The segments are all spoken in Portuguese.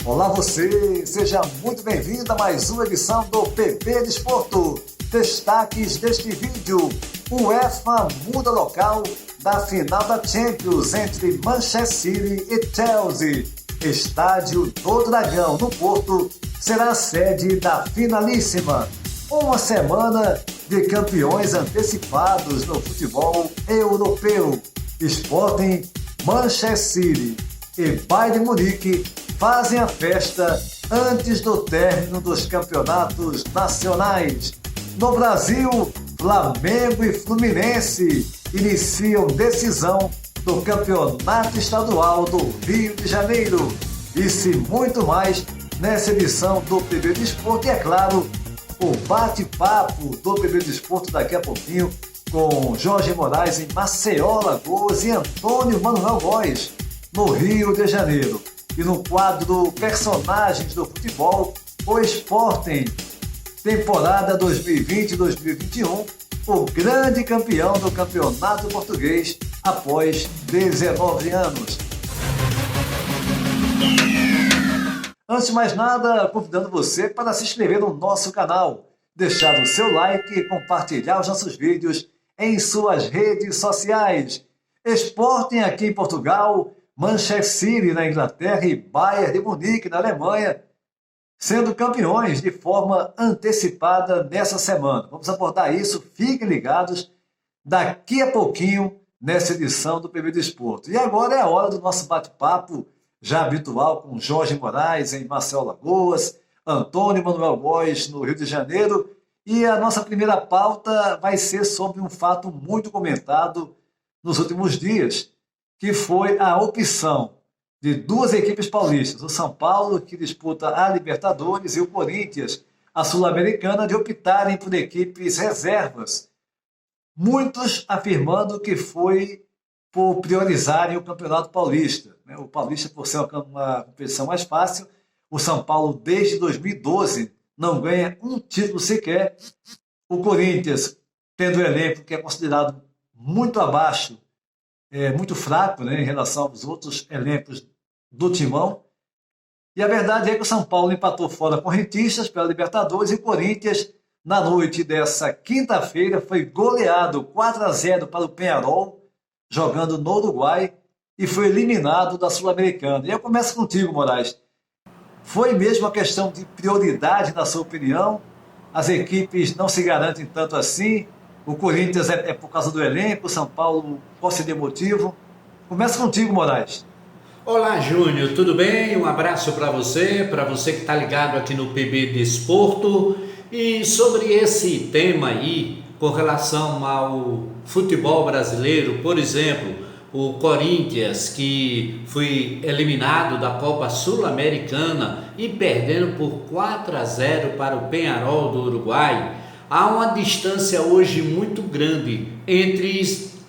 Olá você, seja muito bem-vindo a mais uma edição do PB Desporto. Destaques deste vídeo: UEFA muda local da final da Champions entre Manchester City e Chelsea. Estádio do Dragão, no Porto, será a sede da finalíssima. Uma semana de campeões antecipados no futebol europeu. Sporting, Manchester City e Bayern de Munique fazem a festa antes do término dos campeonatos nacionais. No Brasil, Flamengo e Fluminense iniciam decisão do Campeonato Estadual do Rio de Janeiro. Isso e muito mais nessa edição do PB Desporto. E é claro, o bate-papo do PB Desporto daqui a pouquinho com Jorge Moraes em Maceió, Alagoas, e Antônio Manuel Góes no Rio de Janeiro. E no quadro Personagens do Futebol, o Sporting, temporada 2020-2021, o grande campeão do Campeonato Português após 19 anos. Antes de mais nada, convidando você para se inscrever no nosso canal, deixar o seu like e compartilhar os nossos vídeos em suas redes sociais. Sporting aqui em Portugal, Manchester City na Inglaterra e Bayern de Munique na Alemanha, sendo campeões de forma antecipada nessa semana. Vamos abordar isso, fiquem ligados daqui a pouquinho nessa edição do PB Desporto. E agora é a hora do nosso bate-papo, já habitual, com Jorge Moraes em Maceió, Alagoas, Antônio Manuel Góes no Rio de Janeiro. E a nossa primeira pauta vai ser sobre um fato muito comentado nos últimos dias, que foi a opção de duas equipes paulistas, o São Paulo, que disputa a Libertadores, e o Corinthians, a Sul-Americana, de optarem por equipes reservas. Muitos afirmando que foi por priorizarem o Campeonato Paulista. O Paulista, por ser uma competição mais fácil, o São Paulo, desde 2012, não ganha um título sequer. O Corinthians, tendo um elenco que é considerado muito abaixo, muito fraco, em relação aos outros elencos do timão. E a verdade é que o São Paulo empatou fora com Rentistas pela Libertadores, e o Corinthians, na noite dessa quinta-feira, foi goleado 4-0 para o Peñarol, jogando no Uruguai, e foi eliminado da Sul-Americana. E eu começo contigo, Moraes. Foi mesmo uma questão de prioridade, na sua opinião? As equipes não se garantem tanto assim? O Corinthians é por causa do elenco, o São Paulo qual seria o motivo? Começa contigo, Moraes. Olá, Júnior, tudo bem? Um abraço para você que está ligado aqui no PB Desporto. E sobre esse tema aí, com relação ao futebol brasileiro, por exemplo, o Corinthians, que foi eliminado da Copa Sul-Americana e perdendo por 4-0 para o Peñarol do Uruguai, há uma distância hoje muito grande entre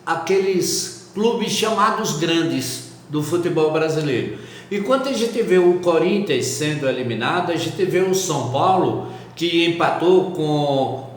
aqueles clubes chamados grandes do futebol brasileiro. Enquanto a gente vê o Corinthians sendo eliminado, a gente vê o São Paulo, que empatou com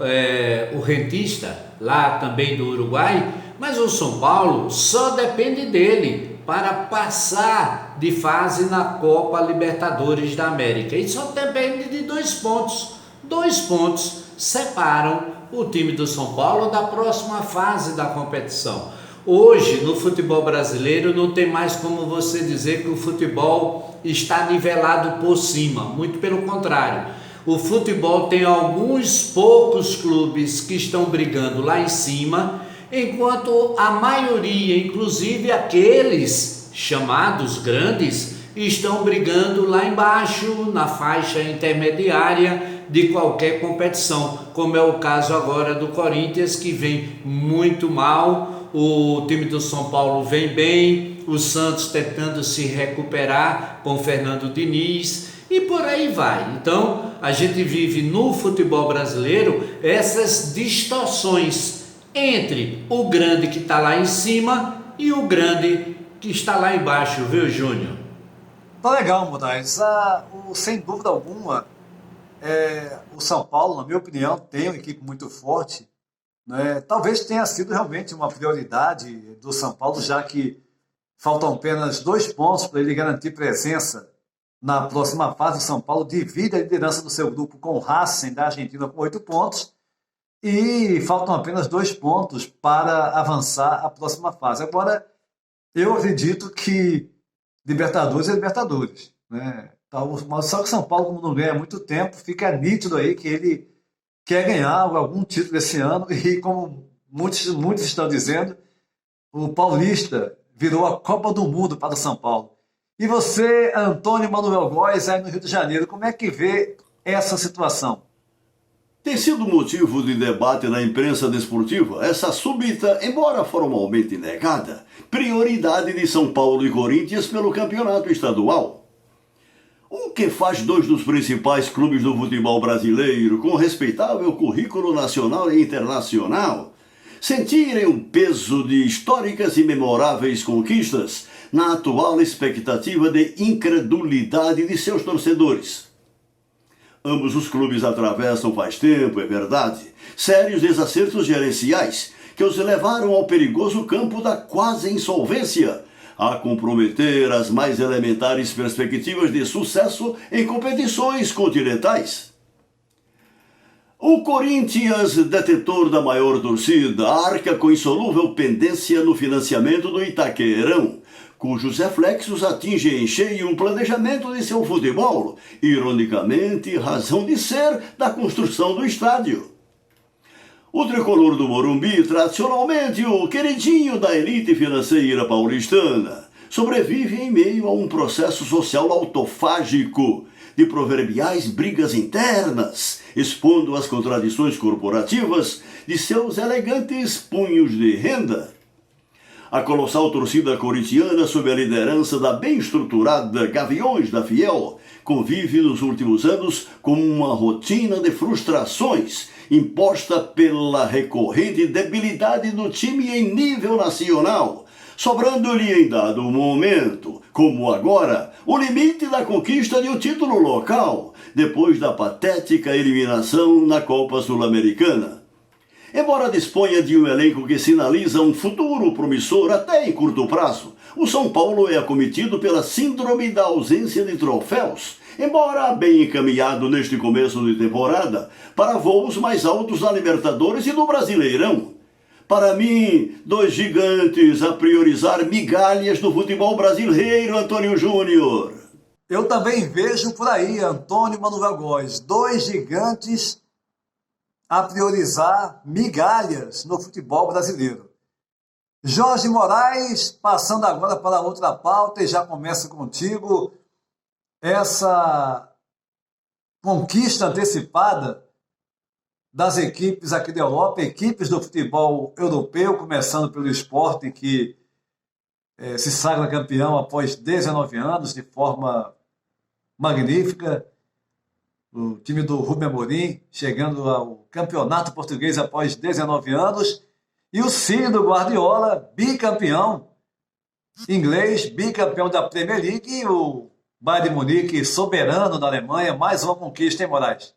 o Rentista, lá também do Uruguai, mas o São Paulo só depende dele para passar de fase na Copa Libertadores da América. E só depende de 2 pontos. 2 pontos separam o time do São Paulo da próxima fase da competição. Hoje, no futebol brasileiro, não tem mais como você dizer que o futebol está nivelado por cima. Muito pelo contrário. O futebol tem alguns poucos clubes que estão brigando lá em cima, enquanto a maioria, inclusive aqueles chamados grandes, estão brigando lá embaixo, na faixa intermediária de qualquer competição, como é o caso agora do Corinthians, que vem muito mal, o time do São Paulo vem bem, o Santos tentando se recuperar com Fernando Diniz, e por aí vai. Então, a gente vive no futebol brasileiro essas distorções entre o grande que está lá em cima e o grande que está lá embaixo, viu, Júnior? Tá legal, Moraes. Sem dúvida alguma, o São Paulo, na minha opinião, tem uma equipe muito forte, né? Talvez tenha sido realmente uma prioridade do São Paulo, já que faltam apenas 2 pontos para ele garantir presença Na próxima fase, o São Paulo divide a liderança do seu grupo com o Racing da Argentina com 8 pontos e faltam apenas 2 pontos para avançar à próxima fase. Agora, eu acredito que Libertadores é Libertadores, né? Mas só que o São Paulo, como não ganha há muito tempo, fica nítido aí que ele quer ganhar algum título esse ano e, como muitos estão dizendo, o Paulista virou a Copa do Mundo para o São Paulo. E você, Antônio Manuel Góes, aí no Rio de Janeiro, como é que vê essa situação? Tem sido motivo de debate na imprensa desportiva essa súbita, embora formalmente negada, prioridade de São Paulo e Corinthians pelo campeonato estadual. O que faz dois dos principais clubes do futebol brasileiro, com respeitável currículo nacional e internacional, sentirem o peso de históricas e memoráveis conquistas na atual expectativa de incredulidade de seus torcedores. Ambos os clubes atravessam faz tempo, é verdade, sérios desacertos gerenciais que os levaram ao perigoso campo da quase insolvência, a comprometer as mais elementares perspectivas de sucesso em competições continentais. O Corinthians, detentor da maior torcida, arca com insolúvel pendência no financiamento do Itaquerão, cujos reflexos atingem em cheio o planejamento de seu futebol, ironicamente, razão de ser da construção do estádio. O tricolor do Morumbi, tradicionalmente o queridinho da elite financeira paulistana, sobrevive em meio a um processo social autofágico de proverbiais brigas internas, expondo as contradições corporativas de seus elegantes punhos de renda. A colossal torcida corintiana, sob a liderança da bem estruturada Gaviões da Fiel, convive nos últimos anos com uma rotina de frustrações imposta pela recorrente debilidade do time em nível nacional, sobrando-lhe em dado momento, como agora, o limite da conquista de um título local, depois da patética eliminação na Copa Sul-Americana. Embora disponha de um elenco que sinaliza um futuro promissor até em curto prazo, o São Paulo é acometido pela síndrome da ausência de troféus, embora bem encaminhado neste começo de temporada para voos mais altos na Libertadores e no Brasileirão. Para mim, dois gigantes a priorizar migalhas do futebol brasileiro, Antônio Júnior. Eu também vejo por aí, Antônio Manuel Góes, dois gigantes a priorizar migalhas no futebol brasileiro. Jorge Moraes, passando agora para outra pauta, e já começa contigo, essa conquista antecipada das equipes aqui da Europa, equipes do futebol europeu, começando pelo Sporting, que se sagra campeão após 19 anos, de forma magnífica. O time do Rubem Amorim chegando ao campeonato português após 19 anos. E o City do Guardiola, bicampeão inglês, bicampeão da Premier League, e o Bayern de Munique soberano na Alemanha. Mais uma conquista, hein, Moraes?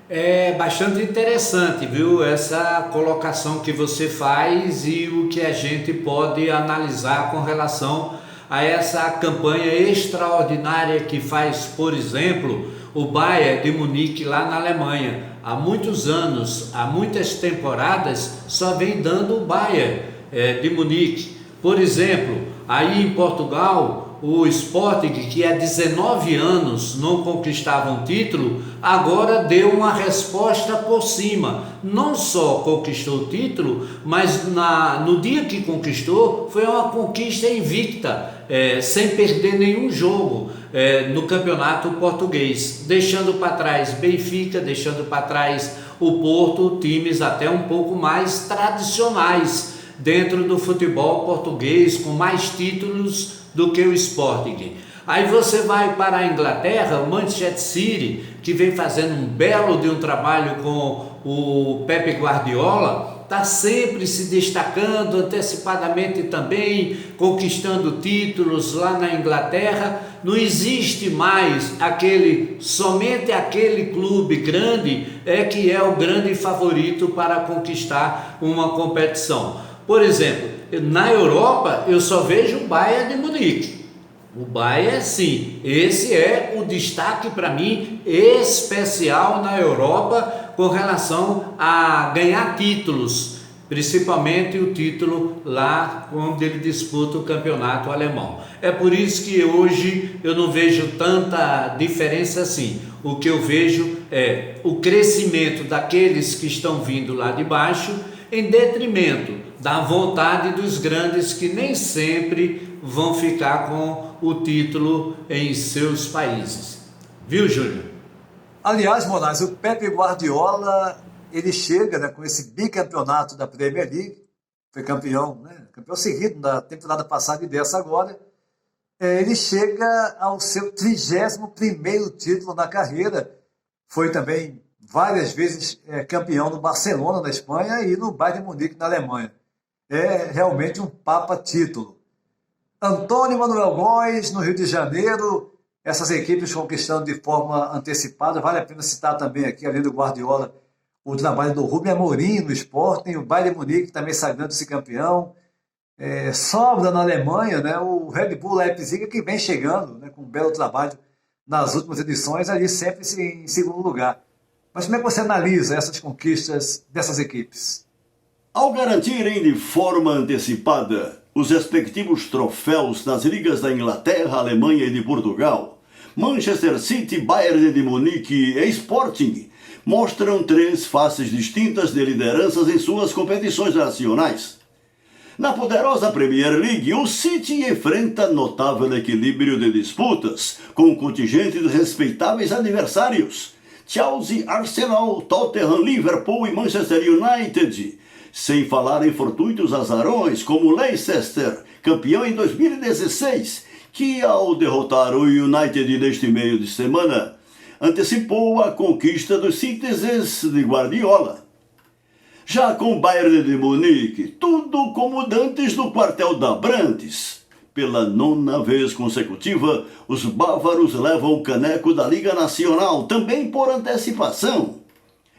É bastante interessante, viu, essa colocação que você faz e o que a gente pode analisar com relação a essa campanha extraordinária que faz, por exemplo, o Bayern de Munique lá na Alemanha. Há muitos anos, há muitas temporadas, só vem dando o Bayern de Munique. Por exemplo, aí em Portugal, o Sporting, que há 19 anos não conquistava um título, agora deu uma resposta por cima. Não só conquistou o título, mas no dia que conquistou, foi uma conquista invicta, sem perder nenhum jogo no campeonato português, deixando para trás Benfica, deixando para trás o Porto, times até um pouco mais tradicionais dentro do futebol português, com mais títulos do que o Sporting. Aí você vai para a Inglaterra, o Manchester City, que vem fazendo um belo de um trabalho com o Pep Guardiola, está sempre se destacando antecipadamente também, conquistando títulos lá na Inglaterra. Não existe mais somente aquele clube grande que é o grande favorito para conquistar uma competição. Por exemplo, na Europa eu só vejo o Bayern de Munique. O Bayern, sim, esse é o destaque para mim especial na Europa com relação a ganhar títulos, principalmente o título lá quando ele disputa o campeonato alemão. É por isso que hoje eu não vejo tanta diferença assim. O que eu vejo é o crescimento daqueles que estão vindo lá de baixo em detrimento da vontade dos grandes que nem sempre vão ficar com o título em seus países. Viu, Júnior? Aliás, Moraes, o Pepe Guardiola, ele chega, né, com esse bicampeonato da Premier League, foi campeão, né, campeão seguido da temporada passada e dessa agora. Ele chega ao seu 31º título na carreira, foi também várias vezes campeão no Barcelona, na Espanha, e no Bayern de Munique, na Alemanha. É realmente um papa título. Antônio Manuel Góes, no Rio de Janeiro, essas equipes conquistando de forma antecipada. Vale a pena citar também aqui, além do Guardiola, o trabalho do Rubem Amorim no Sporting, o Bayern de Munique também sagrando-se campeão. Sobra na Alemanha, né, o Red Bull Leipzig, que vem chegando, né, com um belo trabalho nas últimas edições, ali sempre em segundo lugar. Mas como é que você analisa essas conquistas dessas equipes? Ao garantirem de forma antecipada os respectivos troféus nas ligas da Inglaterra, Alemanha e de Portugal, Manchester City, Bayern de Munique e Sporting mostram 3 faces distintas de lideranças em suas competições nacionais. Na poderosa Premier League, o City enfrenta notável equilíbrio de disputas, com um contingente de respeitáveis adversários: Chelsea, Arsenal, Tottenham, Liverpool e Manchester United, sem falar em fortuitos azarões como Leicester, campeão em 2016, que ao derrotar o United neste meio de semana, antecipou a conquista dos Citizens de Guardiola. Já com o Bayern de Munique, tudo como dantes do quartel da Brantes. Pela 9ª vez consecutiva, os bávaros levam o caneco da Liga Nacional, também por antecipação.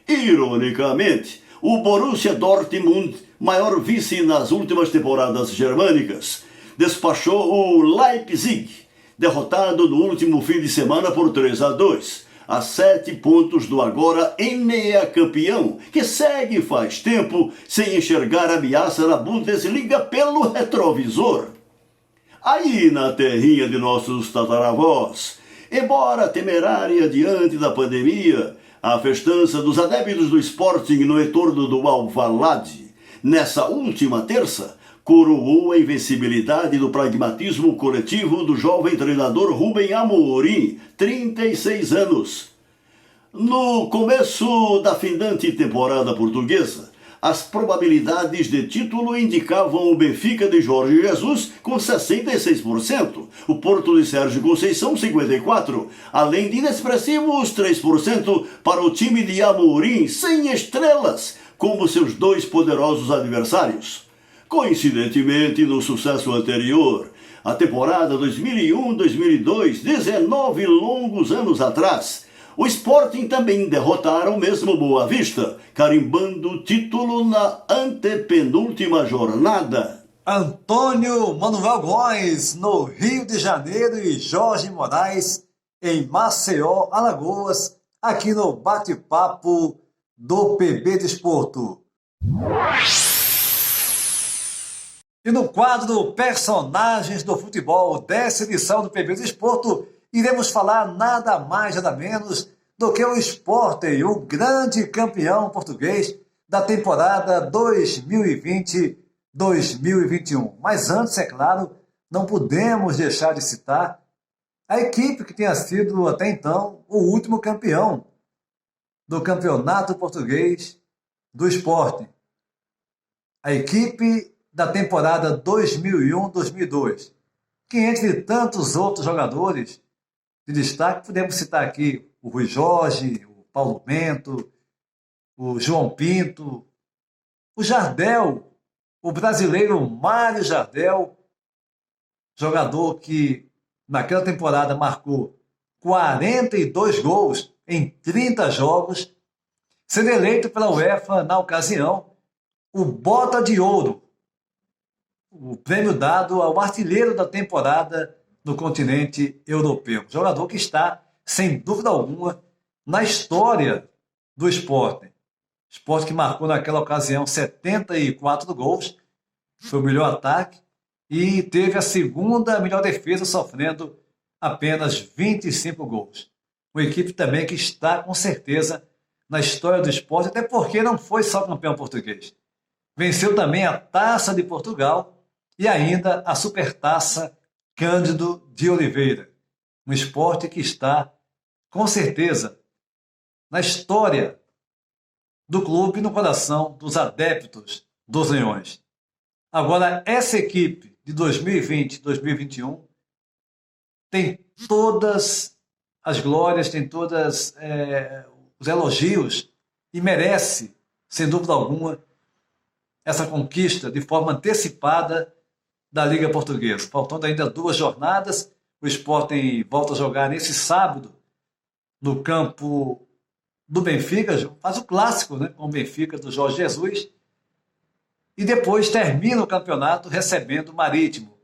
Ironicamente, o Borussia Dortmund, maior vice nas últimas temporadas germânicas, despachou o Leipzig, derrotado no último fim de semana por 3-2, a 7 pontos do agora Enea campeão, que segue faz tempo sem enxergar ameaça na Bundesliga pelo retrovisor. Aí na terrinha de nossos tataravós, embora temerária diante da pandemia, a festança dos adeptos do Sporting no entorno do Alvalade, nessa última terça, coroou a invencibilidade do pragmatismo coletivo do jovem treinador Rubem Amorim, 36 anos. No começo da findante temporada portuguesa, as probabilidades de título indicavam o Benfica de Jorge Jesus com 66%, o Porto de Sérgio Conceição 54%, além de inexpressivos 3% para o time de Amorim, sem estrelas, como seus 2 poderosos adversários. Coincidentemente, no sucesso anterior, a temporada 2001-2002, 19 longos anos atrás, o Sporting também derrotara o mesmo Boa Vista, carimbando o título na antepenúltima jornada. Antônio Manuel Góes, no Rio de Janeiro, e Jorge Moraes, em Maceió, Alagoas, aqui no Bate-Papo do PB Desporto. E no quadro Personagens do Futebol dessa edição do PB Desporto, iremos falar nada mais, nada menos do que o Sporting, o grande campeão português da temporada 2020-2021. Mas antes, é claro, não podemos deixar de citar a equipe que tenha sido, até então, o último campeão do campeonato português do Sporting. A equipe da temporada 2001-2002, que entre tantos outros jogadores de destaque, podemos citar aqui o Rui Jorge, o Paulo Bento, o João Pinto, o Jardel, o brasileiro Mário Jardel, jogador que naquela temporada marcou 42 gols em 30 jogos, sendo eleito pela UEFA, na ocasião, o Bota de Ouro, o prêmio dado ao artilheiro da temporada no continente europeu. Jogador que está, sem dúvida alguma, na história do esporte. Esporte que marcou naquela ocasião 74 gols, foi o melhor ataque e teve a segunda melhor defesa, sofrendo apenas 25 gols. Uma equipe também que está, com certeza, na história do esporte, até porque não foi só campeão português. Venceu também a Taça de Portugal e ainda a Supertaça Cândido de Oliveira. Um esporte que está, com certeza, na história do clube e no coração dos adeptos dos Leões. Agora, essa equipe de 2020 e 2021 tem todas as glórias, tem todos os elogios e merece, sem dúvida alguma, essa conquista de forma antecipada da Liga Portuguesa. Faltando ainda 2 jornadas, o Sporting volta a jogar nesse sábado no campo do Benfica, faz o clássico, né, com o Benfica do Jorge Jesus, e depois termina o campeonato recebendo o Marítimo.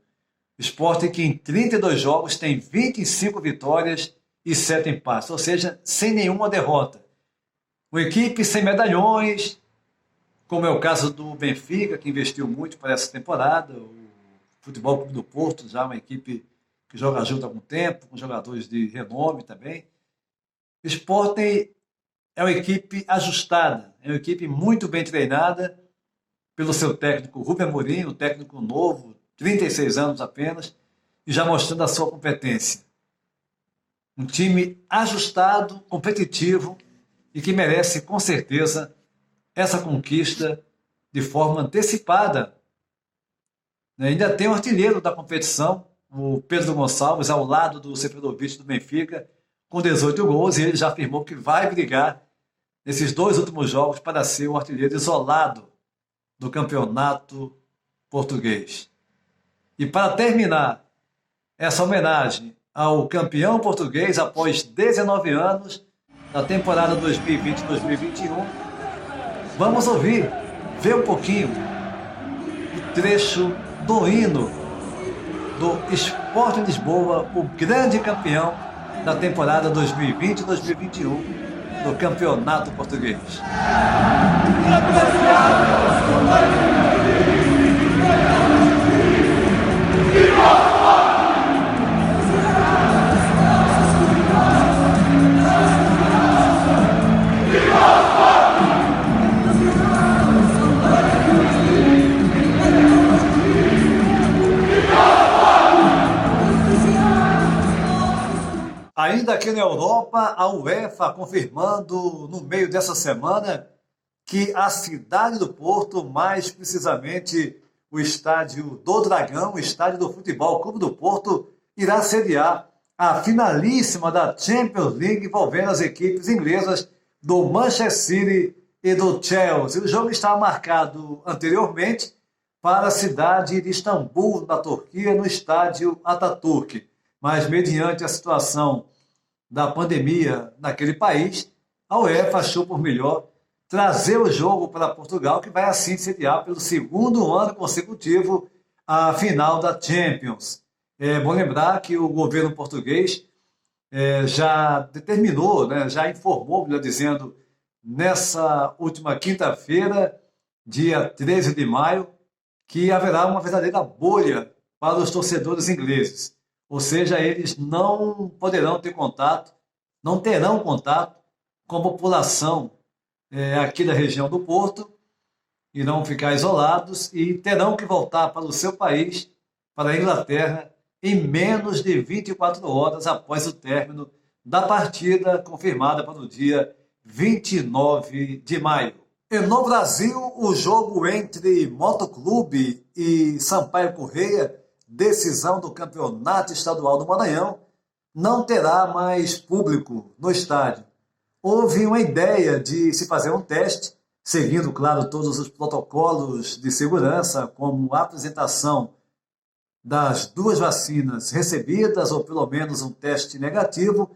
O Sporting que em 32 jogos tem 25 vitórias e 7 empates, ou seja, sem nenhuma derrota. Uma equipe sem medalhões, como é o caso do Benfica, que investiu muito para essa temporada, o Futebol Clube do Porto, já uma equipe que joga junto há algum tempo, com jogadores de renome também. O Sporting é uma equipe ajustada, é uma equipe muito bem treinada pelo seu técnico Rubem Amorim, um técnico novo, 36 anos apenas, e já mostrando a sua competência. Um time ajustado, competitivo e que merece, com certeza, essa conquista de forma antecipada. Ainda tem o artilheiro da competição, o Pedro Gonçalves, ao lado do Seferovic do Benfica, com 18 gols, e ele já afirmou que vai brigar nesses 2 últimos jogos para ser o artilheiro isolado do campeonato português. E para terminar essa homenagem ao campeão português após 19 anos, na temporada 2020-2021, vamos ouvir, ver um pouquinho o trecho do hino do Sporting Lisboa, o grande campeão da temporada 2020-2021 do Campeonato Português. Ainda aqui na Europa, a UEFA confirmando no meio dessa semana que a cidade do Porto, mais precisamente o estádio do Dragão, o estádio do Futebol Clube do Porto, irá sediar a finalíssima da Champions League envolvendo as equipes inglesas do Manchester City e do Chelsea. O jogo estava marcado anteriormente para a cidade de Istambul, na Turquia, no estádio Atatürk. Mas, mediante a situação da pandemia naquele país, a UEFA achou por melhor trazer o jogo para Portugal, que vai assim sediar pelo 2º ano consecutivo a final da Champions. É bom lembrar que o governo português já determinou, né, já informou, melhor dizendo, nessa última quinta-feira, dia 13 de maio, que haverá uma verdadeira bolha para os torcedores ingleses. Ou seja, eles não poderão ter contato, não terão contato com a população aqui da região do Porto, irão ficar isolados e terão que voltar para o seu país, para a Inglaterra, em menos de 24 horas após o término da partida confirmada para o dia 29 de maio. E no Brasil, o jogo entre Motoclube e Sampaio Corrêa, decisão do Campeonato Estadual do Maranhão, não terá mais público no estádio. Houve uma ideia de se fazer um teste, seguindo, claro, todos os protocolos de segurança, como a apresentação das 2 vacinas recebidas, ou pelo menos um teste negativo,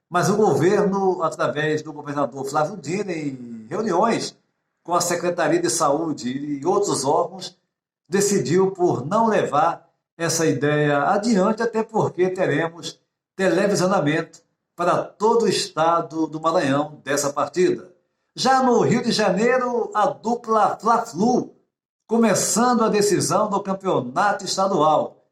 mas o governo, através do governador Flávio Dino, em reuniões com a Secretaria de Saúde e outros órgãos, decidiu por não levar essa ideia adiante, até porque teremos televisionamento para todo o estado do Maranhão dessa partida. Já no Rio de Janeiro, a dupla Fla-Flu, começando a decisão do campeonato estadual.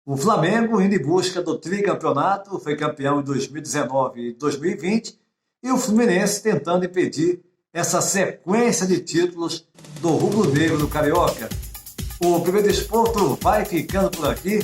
O Flamengo indo em busca do tricampeonato, foi campeão em 2019 e 2020, e o Fluminense tentando impedir essa sequência de títulos do rubro-negro do Carioca. O PB Desporto vai ficando por aqui,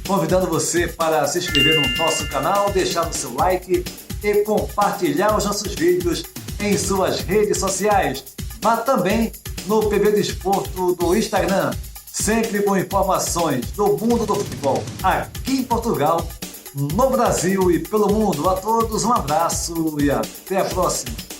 convidando você para se inscrever no nosso canal, deixar o seu like e compartilhar os nossos vídeos em suas redes sociais. Vá também no PB Desporto do Instagram, sempre com informações do mundo do futebol, aqui em Portugal, no Brasil e pelo mundo. A todos um abraço e até a próxima.